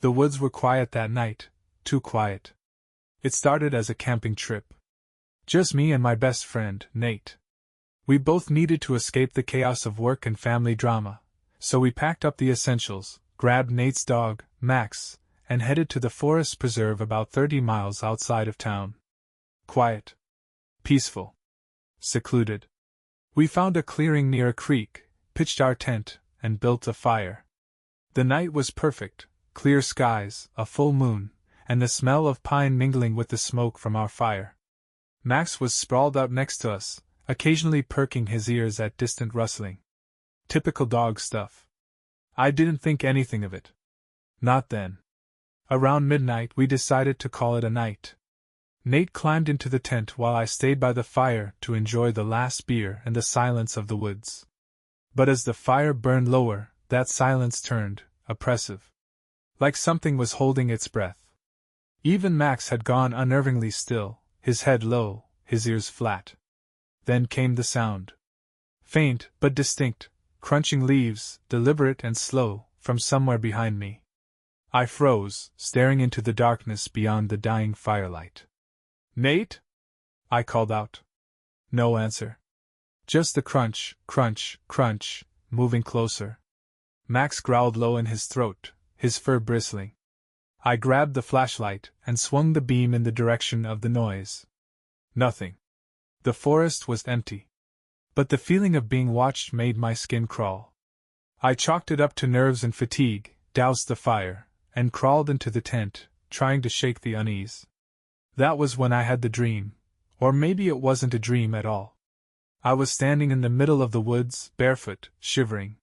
The woods were quiet that night, too quiet. It started as a camping trip. Just me and my best friend, Nate. We both needed to escape the chaos of work and family drama, so we packed up the essentials, grabbed Nate's dog, Max, and headed to the forest preserve about 30 miles outside of town. Quiet. Peaceful. Secluded. We found a clearing near a creek, pitched our tent, and built a fire. The night was perfect, clear skies, a full moon, and the smell of pine mingling with the smoke from our fire. Max was sprawled out next to us, occasionally perking his ears at distant rustling. Typical dog stuff. I didn't think anything of it. Not then. Around midnight we decided to call it a night. Nate climbed into the tent while I stayed by the fire to enjoy the last beer and the silence of the woods. But as the fire burned lower, that silence turned oppressive. Like something was holding its breath. Even Max had gone unnervingly still, his head low, his ears flat. Then came the sound. Faint, but distinct, crunching leaves, deliberate and slow, from somewhere behind me. I froze, staring into the darkness beyond the dying firelight. "Nate?" I called out. No answer. Just the crunch, crunch, crunch, moving closer. Max growled low in his throat, his fur bristling. I grabbed the flashlight and swung the beam in the direction of the noise. Nothing. The forest was empty. But the feeling of being watched made my skin crawl. I chalked it up to nerves and fatigue, doused the fire, and crawled into the tent, trying to shake the unease. That was when I had the dream, or maybe it wasn't a dream at all. I was standing in the middle of the woods, barefoot, shivering.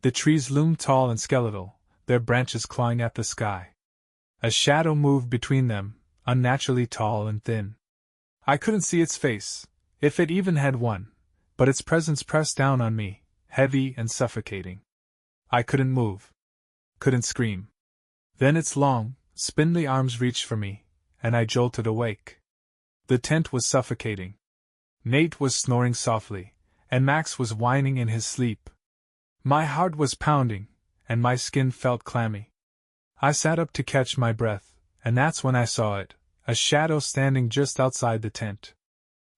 The trees loomed tall and skeletal, their branches clawing at the sky. A shadow moved between them, unnaturally tall and thin. I couldn't see its face, if it even had one, but its presence pressed down on me, heavy and suffocating. I couldn't move. Couldn't scream. Then its long, spindly arms reached for me, and I jolted awake. The tent was suffocating. Nate was snoring softly, and Max was whining in his sleep. My heart was pounding, and my skin felt clammy. I sat up to catch my breath, and that's when I saw it, a shadow standing just outside the tent.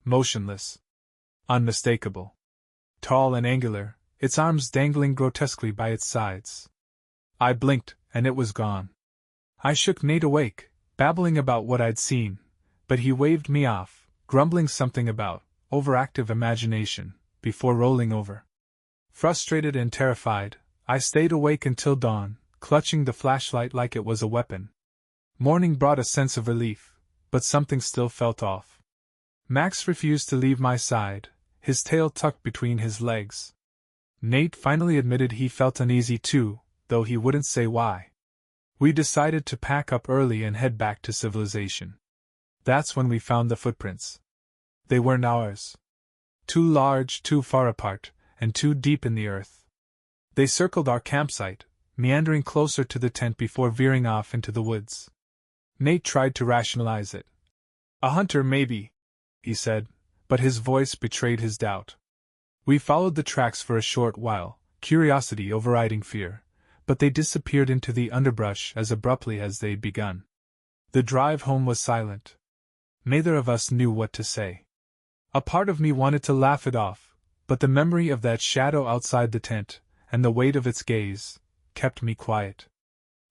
Motionless. Unmistakable. Tall and angular, its arms dangling grotesquely by its sides. I blinked, and it was gone. I shook Nate awake, babbling about what I'd seen, but he waved me off, grumbling something about overactive imagination, before rolling over. Frustrated and terrified, I stayed awake until dawn, clutching the flashlight like it was a weapon. Morning brought a sense of relief, but something still felt off. Max refused to leave my side, his tail tucked between his legs. Nate finally admitted he felt uneasy too, though he wouldn't say why. We decided to pack up early and head back to civilization. That's when we found the footprints. They weren't ours. Too large, too far apart, and too deep in the earth. They circled our campsite, meandering closer to the tent before veering off into the woods. Nate tried to rationalize it. "A hunter, maybe," he said, but his voice betrayed his doubt. We followed the tracks for a short while, curiosity overriding fear, but they disappeared into the underbrush as abruptly as they'd begun. The drive home was silent. Neither of us knew what to say. A part of me wanted to laugh it off, but the memory of that shadow outside the tent, and the weight of its gaze, kept me quiet.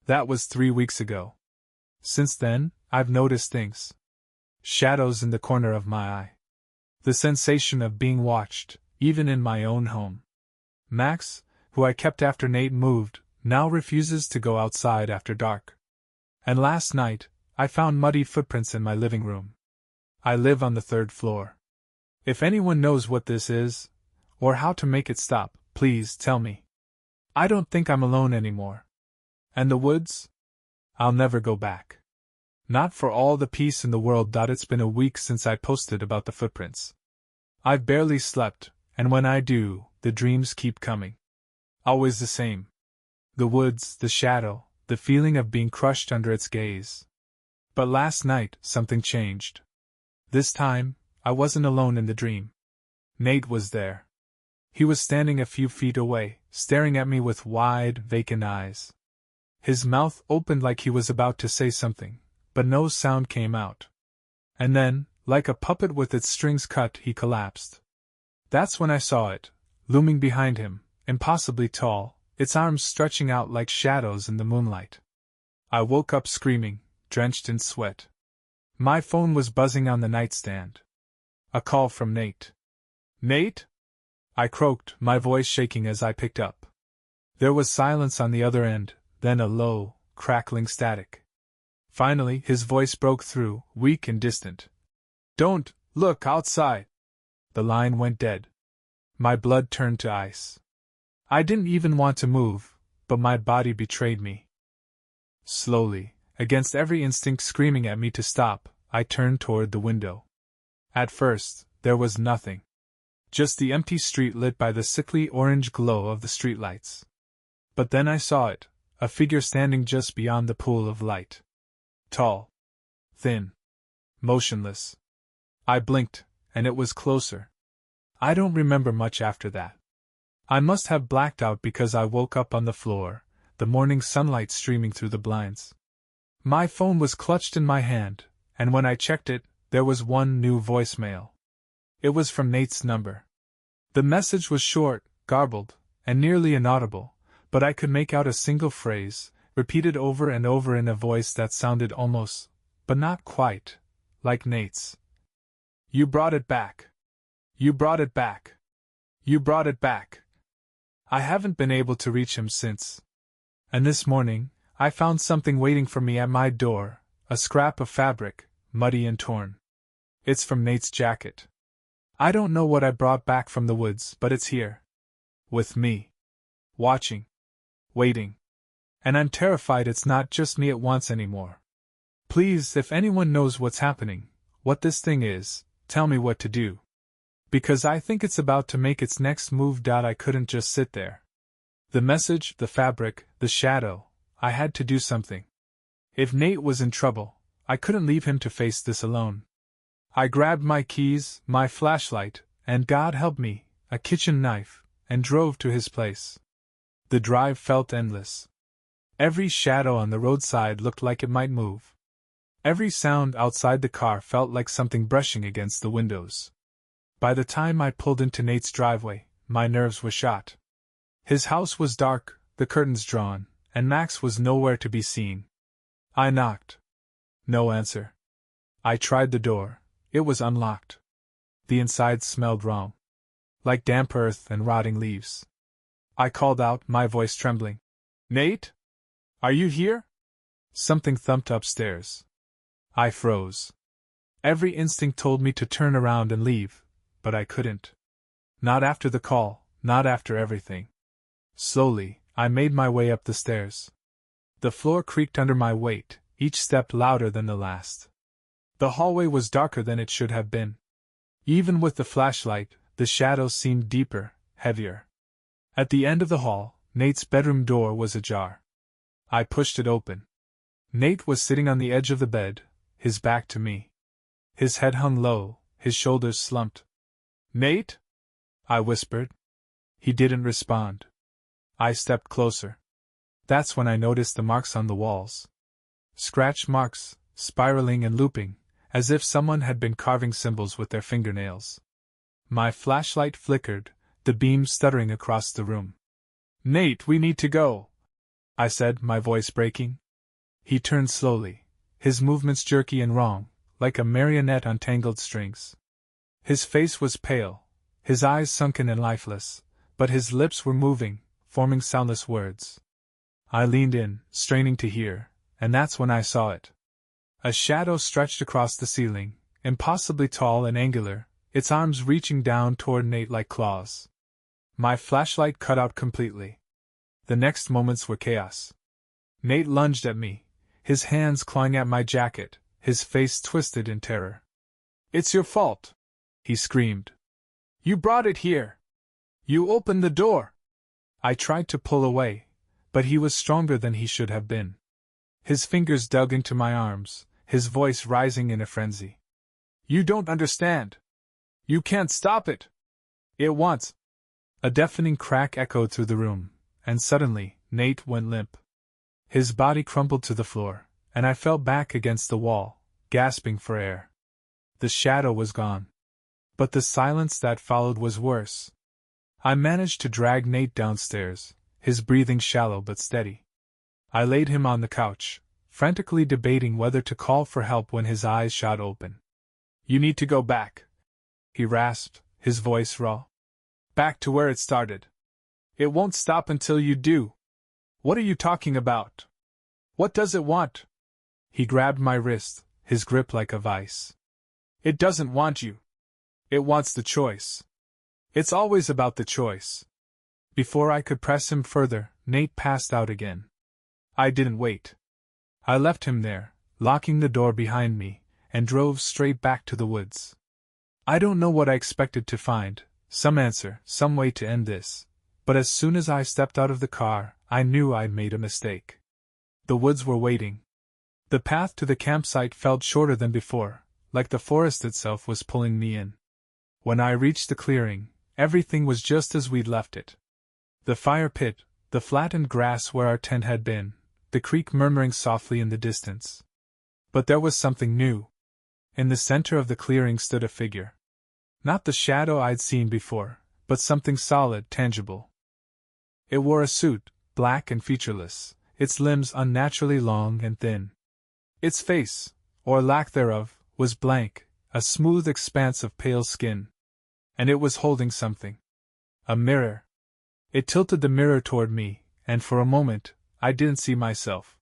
That was 3 weeks ago. Since then, I've noticed things. Shadows in the corner of my eye. The sensation of being watched, even in my own home. Max, who I kept after Nate moved, now refuses to go outside after dark. And last night, I found muddy footprints in my living room. I live on the 3rd floor. If anyone knows what this is, or how to make it stop, please tell me. I don't think I'm alone anymore. And the woods? I'll never go back. Not for all the peace in the world. It's been a week since I posted about the footprints. I've barely slept, and when I do, the dreams keep coming. Always the same. The woods, the shadow, the feeling of being crushed under its gaze. But last night, something changed. This time, I wasn't alone in the dream. Nate was there. He was standing a few feet away, staring at me with wide, vacant eyes. His mouth opened like he was about to say something, but no sound came out. And then, like a puppet with its strings cut, he collapsed. That's when I saw it, looming behind him, impossibly tall, its arms stretching out like shadows in the moonlight. I woke up screaming, drenched in sweat. My phone was buzzing on the nightstand. A call from Nate. "Nate?" I croaked, my voice shaking as I picked up. There was silence on the other end, then a low, crackling static. Finally, his voice broke through, weak and distant. "Don't look outside." The line went dead. My blood turned to ice. I didn't even want to move, but my body betrayed me. Slowly, against every instinct screaming at me to stop, I turned toward the window. At first, there was nothing. Just the empty street lit by the sickly orange glow of the streetlights. But then I saw it, a figure standing just beyond the pool of light. Tall. Thin. Motionless. I blinked, and it was closer. I don't remember much after that. I must have blacked out because I woke up on the floor, the morning sunlight streaming through the blinds. My phone was clutched in my hand, and when I checked it, there was one new voicemail. It was from Nate's number. The message was short, garbled, and nearly inaudible, but I could make out a single phrase, repeated over and over in a voice that sounded almost, but not quite, like Nate's. "You brought it back. You brought it back. You brought it back." I haven't been able to reach him since. And this morning, I found something waiting for me at my door, a scrap of fabric, muddy and torn. It's from Nate's jacket. I don't know what I brought back from the woods, but it's here. With me. Watching. Waiting. And I'm terrified it's not just me at once anymore. Please, if anyone knows what's happening, what this thing is, tell me what to do. Because I think it's about to make its next move. I couldn't just sit there. The message, the fabric, the shadow, I had to do something. If Nate was in trouble, I couldn't leave him to face this alone. I grabbed my keys, my flashlight, and God help me, a kitchen knife, and drove to his place. The drive felt endless. Every shadow on the roadside looked like it might move. Every sound outside the car felt like something brushing against the windows. By the time I pulled into Nate's driveway, my nerves were shot. His house was dark, the curtains drawn, and Max was nowhere to be seen. I knocked. No answer. I tried the door. It was unlocked. The inside smelled wrong. Like damp earth and rotting leaves. I called out, my voice trembling. "Nate? Are you here?" Something thumped upstairs. I froze. Every instinct told me to turn around and leave, but I couldn't. Not after the call, not after everything. Slowly, I made my way up the stairs. The floor creaked under my weight, each step louder than the last. The hallway was darker than it should have been. Even with the flashlight, the shadows seemed deeper, heavier. At the end of the hall, Nate's bedroom door was ajar. I pushed it open. Nate was sitting on the edge of the bed, his back to me. His head hung low, his shoulders slumped. "Nate?" I whispered. He didn't respond. I stepped closer. That's when I noticed the marks on the walls. Scratch marks, spiraling and looping, as if someone had been carving symbols with their fingernails. My flashlight flickered, the beam stuttering across the room. "Nate, we need to go," I said, my voice breaking. He turned slowly, his movements jerky and wrong, like a marionette on tangled strings. His face was pale, his eyes sunken and lifeless, but his lips were moving, forming soundless words. I leaned in, straining to hear, and that's when I saw it. A shadow stretched across the ceiling, impossibly tall and angular, its arms reaching down toward Nate like claws. My flashlight cut out completely. The next moments were chaos. Nate lunged at me, his hands clawing at my jacket, his face twisted in terror. "It's your fault!" he screamed. "You brought it here! You opened the door!" I tried to pull away, but he was stronger than he should have been. His fingers dug into my arms, his voice rising in a frenzy. "You don't understand! You can't stop it! It wants—" A deafening crack echoed through the room, and suddenly, Nate went limp. His body crumpled to the floor, and I fell back against the wall, gasping for air. The shadow was gone. But the silence that followed was worse. I managed to drag Nate downstairs, his breathing shallow but steady. I laid him on the couch, frantically debating whether to call for help when his eyes shot open. "You need to go back," he rasped, his voice raw. "Back to where it started. It won't stop until you do." "What are you talking about? What does it want?" He grabbed my wrist, his grip like a vice. "It doesn't want you. It wants the choice. It's always about the choice." Before I could press him further, Nate passed out again. I didn't wait. I left him there, locking the door behind me, and drove straight back to the woods. I don't know what I expected to find, some answer, some way to end this, but as soon as I stepped out of the car, I knew I'd made a mistake. The woods were waiting. The path to the campsite felt shorter than before, like the forest itself was pulling me in. When I reached the clearing, everything was just as we'd left it. The fire pit, the flattened grass where our tent had been, the creek murmuring softly in the distance. But there was something new. In the center of the clearing stood a figure. Not the shadow I'd seen before, but something solid, tangible. It wore a suit, black and featureless, its limbs unnaturally long and thin. Its face, or lack thereof, was blank, a smooth expanse of pale skin. And it was holding something. A mirror. It tilted the mirror toward me, and for a moment, I didn't see myself.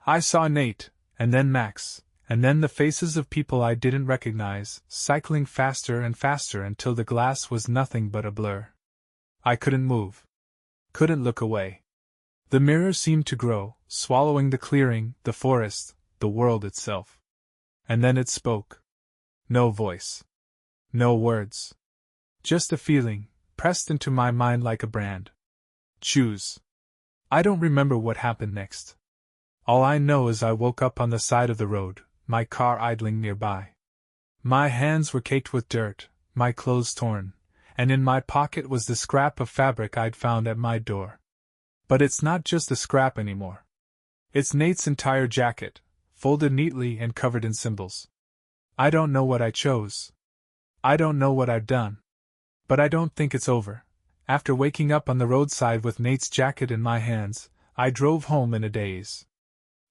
I saw Nate, and then Max, and then the faces of people I didn't recognize, cycling faster and faster until the glass was nothing but a blur. I couldn't move. Couldn't look away. The mirror seemed to grow, swallowing the clearing, the forest, the world itself. And then it spoke. No voice. No words. Just a feeling, pressed into my mind like a brand. Choose. I don't remember what happened next. All I know is I woke up on the side of the road, my car idling nearby. My hands were caked with dirt, my clothes torn, and in my pocket was the scrap of fabric I'd found at my door. But it's not just a scrap anymore. It's Nate's entire jacket, folded neatly and covered in symbols. I don't know what I chose. I don't know what I've done. But I don't think it's over. After waking up on the roadside with Nate's jacket in my hands, I drove home in a daze.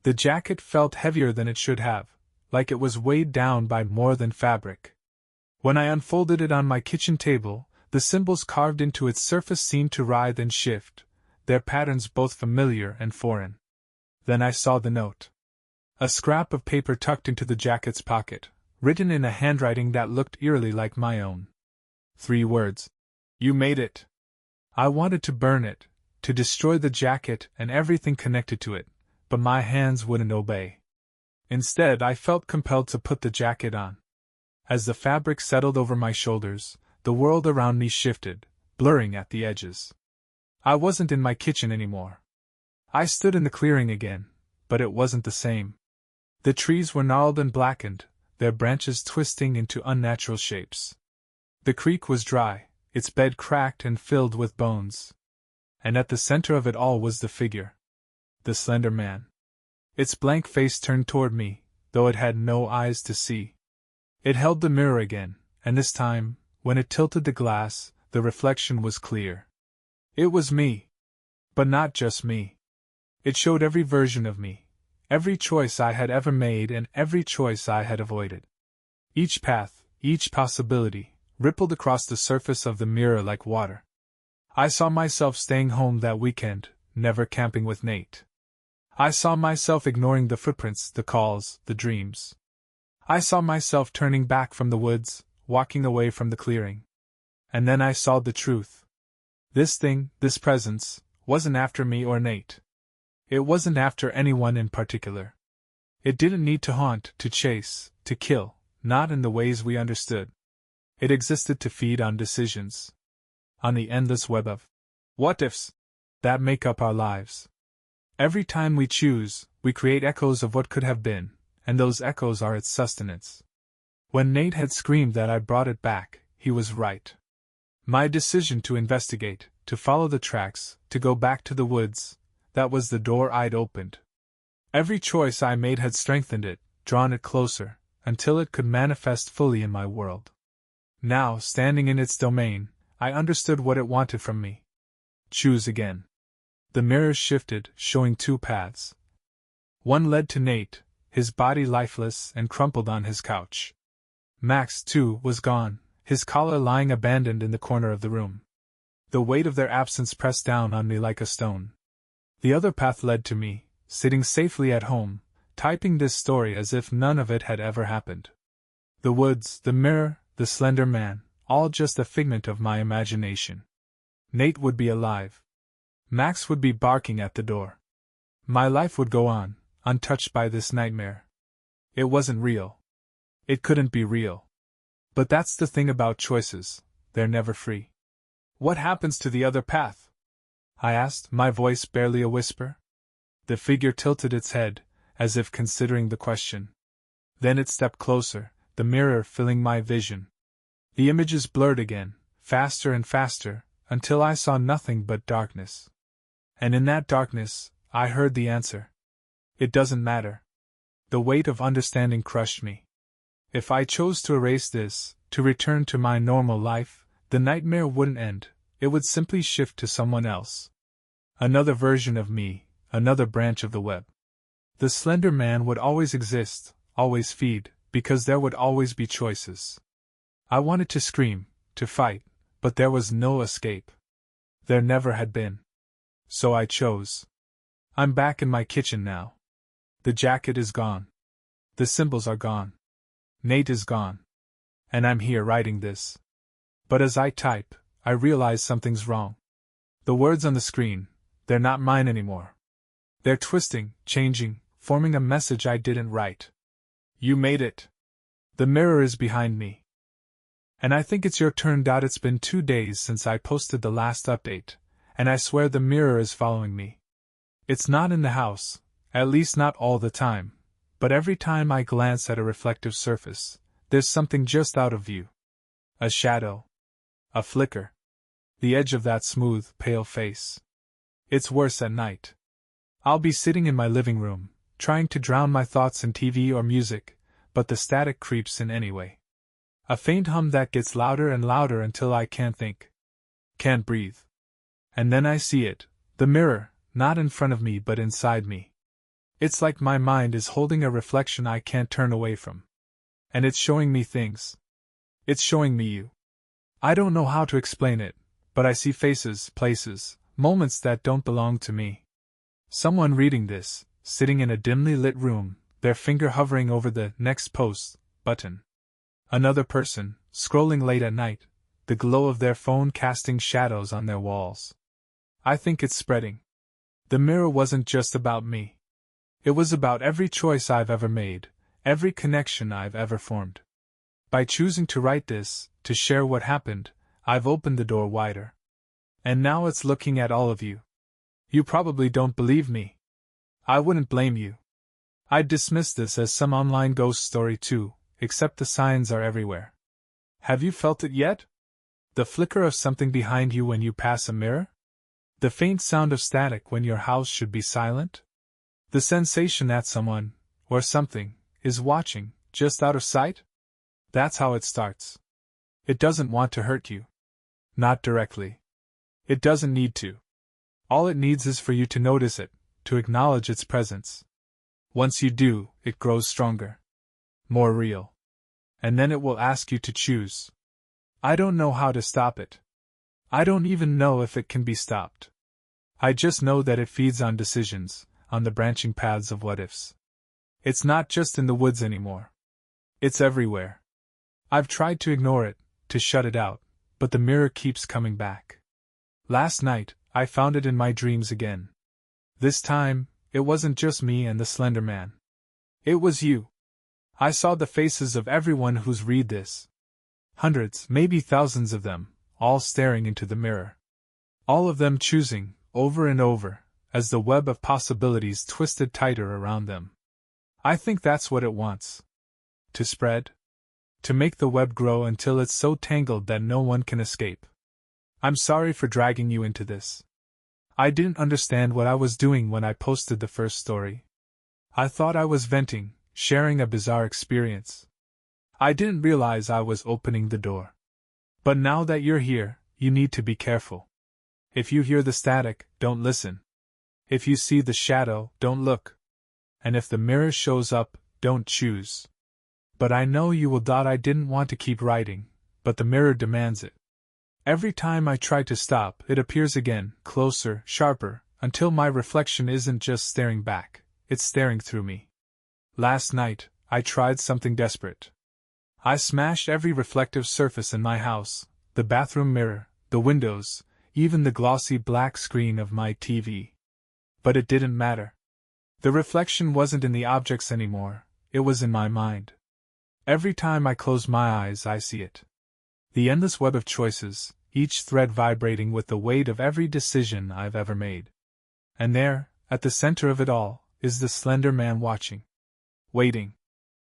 The jacket felt heavier than it should have, like it was weighed down by more than fabric. When I unfolded it on my kitchen table, the symbols carved into its surface seemed to writhe and shift, their patterns both familiar and foreign. Then I saw the note. A scrap of paper tucked into the jacket's pocket, written in a handwriting that looked eerily like my own. 3 words. You made it. I wanted to burn it, to destroy the jacket and everything connected to it, but my hands wouldn't obey. Instead, I felt compelled to put the jacket on. As the fabric settled over my shoulders, the world around me shifted, blurring at the edges. I wasn't in my kitchen anymore. I stood in the clearing again, but it wasn't the same. The trees were gnarled and blackened, their branches twisting into unnatural shapes. The creek was dry, its bed cracked and filled with bones. And at the center of it all was the figure. The Slender Man. Its blank face turned toward me, though it had no eyes to see. It held the mirror again, and this time, when it tilted the glass, the reflection was clear. It was me. But not just me. It showed every version of me, every choice I had ever made and every choice I had avoided. Each path, each possibility, rippled across the surface of the mirror like water. I saw myself staying home that weekend, never camping with Nate. I saw myself ignoring the footprints, the calls, the dreams. I saw myself turning back from the woods, walking away from the clearing. And then I saw the truth. This thing, this presence, wasn't after me or Nate. It wasn't after anyone in particular. It didn't need to haunt, to chase, to kill, not in the ways we understood. It existed to feed on decisions. On the endless web of what-ifs that make up our lives. Every time we choose, we create echoes of what could have been, and those echoes are its sustenance. When Nate had screamed that I brought it back, he was right. My decision to investigate, to follow the tracks, to go back to the woods, that was the door I'd opened, Every choice I made had strengthened it, drawn it closer, until it could manifest fully in my world. Now, standing in its domain, I understood what it wanted from me. Choose again. The mirror shifted, showing two paths. One led to Nate, his body lifeless and crumpled on his couch. Max, too, was gone, his collar lying abandoned in the corner of the room. The weight of their absence pressed down on me like a stone. The other path led to me, sitting safely at home, typing this story as if none of it had ever happened. The woods, the mirror, the Slender Man, all just a figment of my imagination. Nate would be alive. Max would be barking at the door. My life would go on, untouched by this nightmare. It wasn't real. It couldn't be real. But that's the thing about choices, they're never free. What happens to the other path? I asked, my voice barely a whisper. The figure tilted its head, as if considering the question. Then it stepped closer, the mirror filling my vision. The images blurred again, faster and faster, until I saw nothing but darkness. And in that darkness, I heard the answer. It doesn't matter. The weight of understanding crushed me. If I chose to erase this, to return to my normal life, the nightmare wouldn't end, it would simply shift to someone else. Another version of me, another branch of the web. The Slender Man would always exist, always feed, because there would always be choices. I wanted to scream, to fight, but there was no escape. There never had been. So I chose. I'm back in my kitchen now. The jacket is gone. The symbols are gone. Nate is gone. And I'm here writing this. But as I type, I realize something's wrong. The words on the screen, they're not mine anymore. They're twisting, changing, forming a message I didn't write. You made it. The mirror is behind me. And I think it's your turn. It's been 2 days since I posted the last update, and I swear the mirror is following me. It's not in the house, at least not all the time, but every time I glance at a reflective surface, there's something just out of view. A shadow. A flicker. The edge of that smooth, pale face. It's worse at night. I'll be sitting in my living room, trying to drown my thoughts in TV or music, but the static creeps in anyway. A faint hum that gets louder and louder until I can't think. Can't breathe. And then I see it, the mirror, not in front of me but inside me. It's like my mind is holding a reflection I can't turn away from. And it's showing me things. It's showing me you. I don't know how to explain it, but I see faces, places, moments that don't belong to me. Someone reading this, sitting in a dimly lit room, their finger hovering over the next post button. Another person, scrolling late at night, the glow of their phone casting shadows on their walls. I think it's spreading. The mirror wasn't just about me. It was about every choice I've ever made, every connection I've ever formed. By choosing to write this, to share what happened, I've opened the door wider. And now it's looking at all of you. You probably don't believe me. I wouldn't blame you. I'd dismiss this as some online ghost story too, except the signs are everywhere. Have you felt it yet? The flicker of something behind you when you pass a mirror? The faint sound of static when your house should be silent? The sensation that someone, or something, is watching, just out of sight? That's how it starts. It doesn't want to hurt you. Not directly. It doesn't need to. All it needs is for you to notice it, to acknowledge its presence. Once you do, it grows stronger. More real. And then it will ask you to choose. I don't know how to stop it. I don't even know if it can be stopped. I just know that it feeds on decisions, on the branching paths of what-ifs. It's not just in the woods anymore. It's everywhere. I've tried to ignore it, to shut it out, but the mirror keeps coming back. Last night, I found it in my dreams again. This time, it wasn't just me and the Slender Man. It was you. I saw the faces of everyone who's read this. Hundreds, maybe thousands of them, all staring into the mirror. All of them choosing, over and over, as the web of possibilities twisted tighter around them. I think that's what it wants. To spread. To make the web grow until it's so tangled that no one can escape. I'm sorry for dragging you into this. I didn't understand what I was doing when I posted the first story. I thought I was venting, sharing a bizarre experience. I didn't realize I was opening the door. But now that you're here, you need to be careful. If you hear the static, don't listen. If you see the shadow, don't look. And if the mirror shows up, don't choose. But I know you will. I didn't want to keep writing, but the mirror demands it. Every time I try to stop, it appears again, closer, sharper, until my reflection isn't just staring back, it's staring through me. Last night, I tried something desperate. I smashed every reflective surface in my house, the bathroom mirror, the windows, even the glossy black screen of my TV. But it didn't matter. The reflection wasn't in the objects anymore, it was in my mind. Every time I close my eyes, I see it. The endless web of choices, each thread vibrating with the weight of every decision I've ever made. And there, at the center of it all, is the Slender Man watching. Waiting.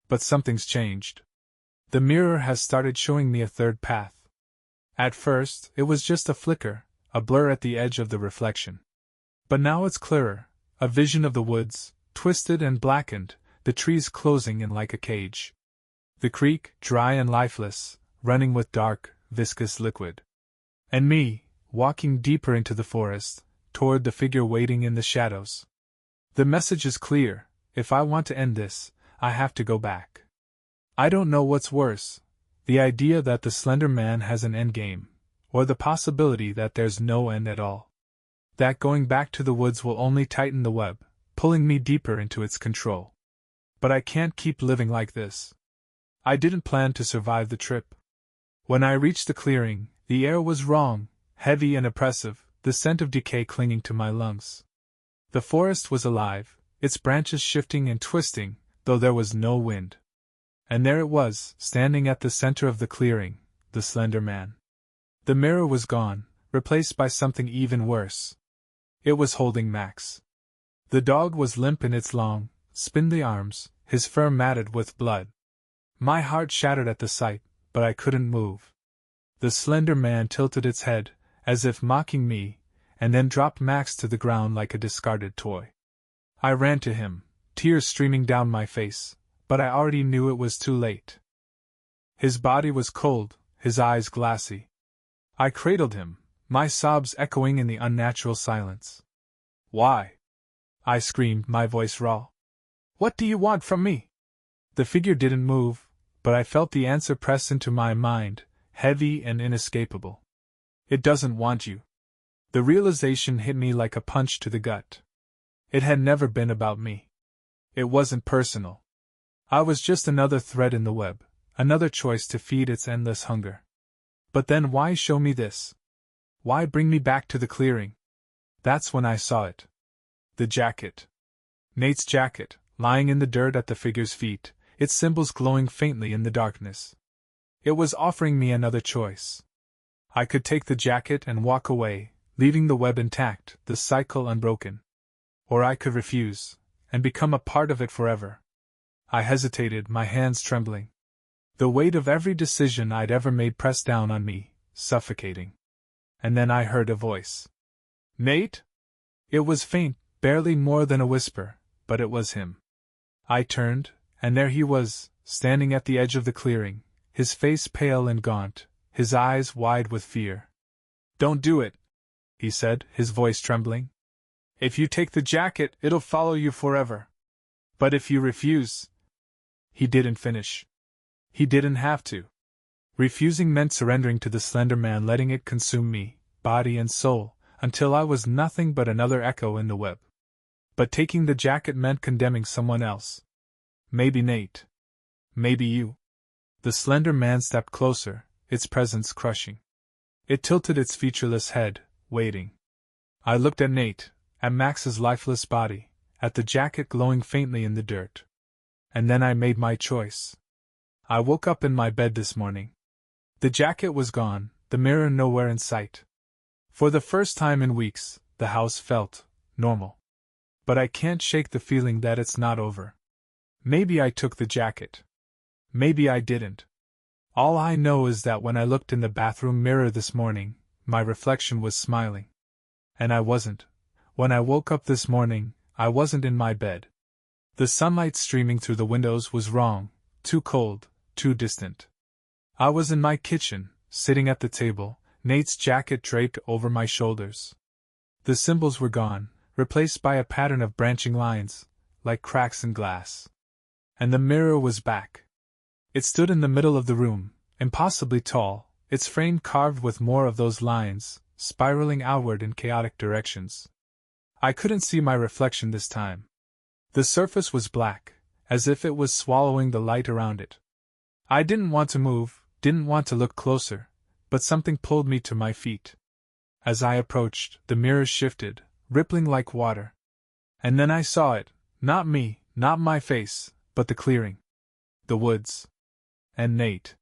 But something's changed. The mirror has started showing me a third path. At first, it was just a flicker, a blur at the edge of the reflection. But now it's clearer, a vision of the woods, twisted and blackened, the trees closing in like a cage. The creek, dry and lifeless, running with dark, viscous liquid. And me, walking deeper into the forest, toward the figure waiting in the shadows. The message is clear: if I want to end this, I have to go back. I don't know what's worse, the idea that the Slender Man has an endgame, or the possibility that there's no end at all. That going back to the woods will only tighten the web, pulling me deeper into its control. But I can't keep living like this. I didn't plan to survive the trip. When I reached the clearing, the air was wrong, heavy and oppressive, the scent of decay clinging to my lungs. The forest was alive, its branches shifting and twisting, though there was no wind. And there it was, standing at the center of the clearing, the Slender Man. The mirror was gone, replaced by something even worse. It was holding Max. The dog was limp in its long, spindly arms, his fur matted with blood. My heart shattered at the sight, but I couldn't move. The Slender Man tilted its head, as if mocking me, and then dropped Max to the ground like a discarded toy. I ran to him, tears streaming down my face, but I already knew it was too late. His body was cold, his eyes glassy. I cradled him, my sobs echoing in the unnatural silence. "Why?" I screamed, my voice raw. "What do you want from me?" The figure didn't move, but I felt the answer press into my mind, heavy and inescapable. "It doesn't want you." The realization hit me like a punch to the gut. It had never been about me. It wasn't personal. I was just another thread in the web, another choice to feed its endless hunger. But then why show me this? Why bring me back to the clearing? That's when I saw it. The jacket. Nate's jacket, lying in the dirt at the figure's feet, its symbols glowing faintly in the darkness. It was offering me another choice. I could take the jacket and walk away, leaving the web intact, the cycle unbroken. Or I could refuse, and become a part of it forever. I hesitated, my hands trembling. The weight of every decision I'd ever made pressed down on me, suffocating. And then I heard a voice. "Nate?" It was faint, barely more than a whisper, but it was him. I turned, and there he was, standing at the edge of the clearing, his face pale and gaunt, his eyes wide with fear. "Don't do it," he said, his voice trembling. "If you take the jacket, it'll follow you forever. But if you refuse—" He didn't finish. He didn't have to. Refusing meant surrendering to the Slender Man, letting it consume me, body and soul, until I was nothing but another echo in the web. But taking the jacket meant condemning someone else. Maybe Nate. Maybe you. The Slender Man stepped closer, its presence crushing. It tilted its featureless head, waiting. I looked at Nate, at Max's lifeless body, at the jacket glowing faintly in the dirt. And then I made my choice. I woke up in my bed this morning. The jacket was gone, the mirror nowhere in sight. For the first time in weeks, the house felt normal. But I can't shake the feeling that it's not over. Maybe I took the jacket. Maybe I didn't. All I know is that when I looked in the bathroom mirror this morning, my reflection was smiling. And I wasn't. When I woke up this morning, I wasn't in my bed. The sunlight streaming through the windows was wrong, too cold, too distant. I was in my kitchen, sitting at the table, Nate's jacket draped over my shoulders. The symbols were gone, replaced by a pattern of branching lines, like cracks in glass. And the mirror was back. It stood in the middle of the room, impossibly tall, its frame carved with more of those lines, spiraling outward in chaotic directions. I couldn't see my reflection this time. The surface was black, as if it was swallowing the light around it. I didn't want to move, didn't want to look closer, but something pulled me to my feet. As I approached, the mirror shifted, rippling like water. And then I saw it, not me, not my face, but the clearing. The woods. And Nate.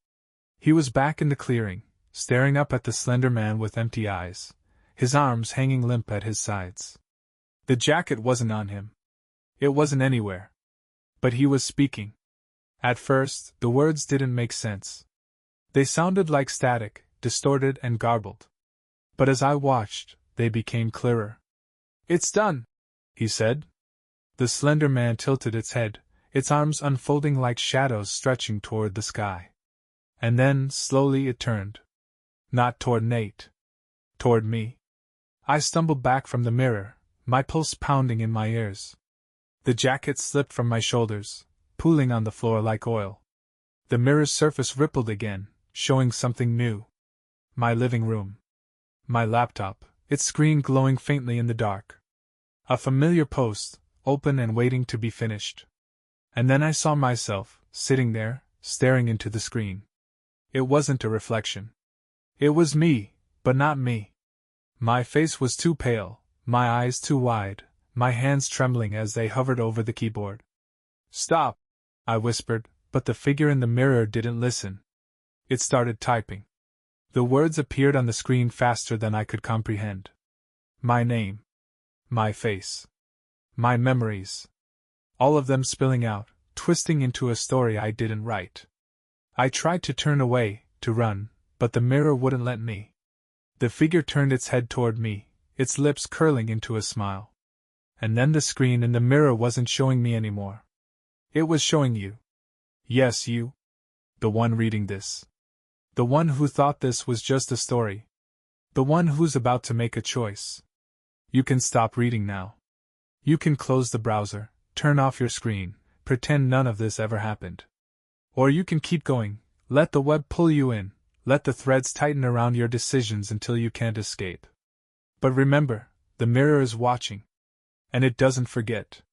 He was back in the clearing, staring up at the Slender Man with empty eyes, his arms hanging limp at his sides. The jacket wasn't on him. It wasn't anywhere. But he was speaking. At first, the words didn't make sense. They sounded like static, distorted and garbled. But as I watched, they became clearer. "It's done," he said. The Slender Man tilted its head, its arms unfolding like shadows stretching toward the sky. And then, slowly it turned. Not toward Nate. Toward me. I stumbled back from the mirror, my pulse pounding in my ears. The jacket slipped from my shoulders, pooling on the floor like oil. The mirror's surface rippled again, showing something new. My living room. My laptop, its screen glowing faintly in the dark. A familiar post, open and waiting to be finished. And then I saw myself, sitting there, staring into the screen. It wasn't a reflection. It was me, but not me. My face was too pale, my eyes too wide, my hands trembling as they hovered over the keyboard. "Stop," I whispered, but the figure in the mirror didn't listen. It started typing. The words appeared on the screen faster than I could comprehend. My name. My face. My memories. All of them spilling out, twisting into a story I didn't write. I tried to turn away, to run, but the mirror wouldn't let me. The figure turned its head toward me, its lips curling into a smile. And then the screen in the mirror wasn't showing me anymore. It was showing you. Yes, you. The one reading this. The one who thought this was just a story. The one who's about to make a choice. You can stop reading now. You can close the browser, turn off your screen, pretend none of this ever happened. Or you can keep going, let the web pull you in, let the threads tighten around your decisions until you can't escape. But remember, the mirror is watching. And it doesn't forget.